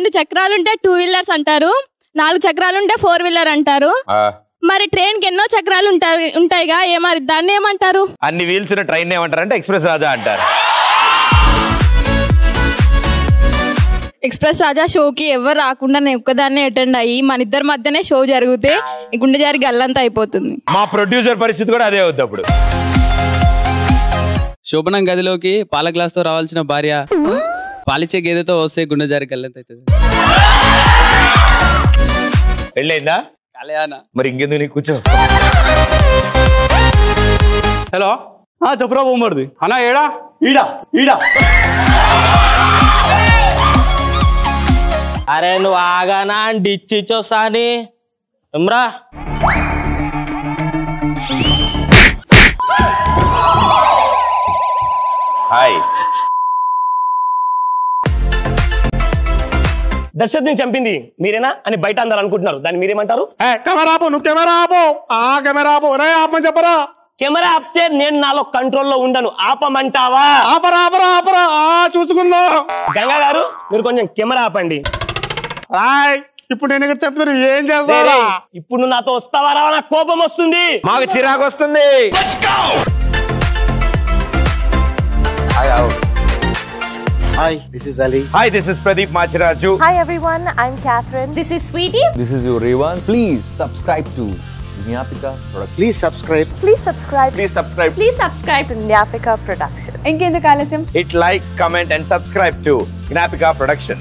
2 చక్రాలుంటే 2 wheelers అంటారు, 4 చక్రాలుంటే 4 wheeler అంటారు. మరి ట్రైన్ కి ఎన్నో చక్రాలు ఉంటాయిగా, మరి దాన్ని ఏమంటారు? అన్ని వీల్స్ ఉన్న ట్రైన్ ఏమంటారు అంటే ఎక్స్ప్రెస్ రాజా అంటారు. ఎక్స్ప్రెస్ రాజా షోకి ఎవరు రాకుండా నేను ఒక్కదాన్నే అటెండ్ అయ్యి మన ఇద్దరి మధ్యనే షో జరిగితే గుండె జారి గల్లంతా అయిపోతుంది. మా ప్రొడ్యూసర్ పరిస్థితి కూడా అదే అవుద్ది. అప్పుడు శోభనం గదిలోకి పాల గ్లాస్ తో రావాల్సిన భార్య పాలిచ్చే గేదెతో వస్తే గుండె జారి గల్లంత అవుతుంది. వెళ్ళైందా? మరి ఇంకెందుకు నీకు కూర్చో. హలో చెప్పురా బొమ్మడిది అన్నా ఏడా ఈడా ఈడా. అరే నువ్వు ఆగానా డిచ్చిచ్చో సాని ఎమ్రా. హాయ్. దర్శకుని చంపింది మీరేనా అని బయట అందరు అనుకుంటున్నారు, దాన్ని మీరేమంటారు? కెమెరా ఆపు, నువ్వు కెమెరా ఆపు. కెమెరా ఆపు, ఆపమని చెప్పరా. కెమెరా ఆపితే నేను నాలో కంట్రోల్లో ఉండను, ఆపమంటావా? ఆపరా ఆపరా ఆపరా, చూసుకుందాం. గంగా గారు మీరు కొంచెం కెమెరా ఆపండి. ఇప్పుడు నేను ఇక్కడ చెప్తాను ఏం చేస్తా. ఇప్పుడు నువ్వు నాతో వస్తావా రావా, నాకు కోపం వస్తుంది, మాకు చిరాకు వస్తుంది. Hi, this is Ali. Hi, this is Pradeep Machiraju. Hi everyone, I'm Catherine. This is Sweetie. This is your Revan. Please subscribe to Gnapika Production. Please subscribe. Please subscribe. Please subscribe. Please subscribe to Gnapika Production. ఇంకెందుకు ఆలస్యం? Hit like, comment and subscribe to Gnapika Production.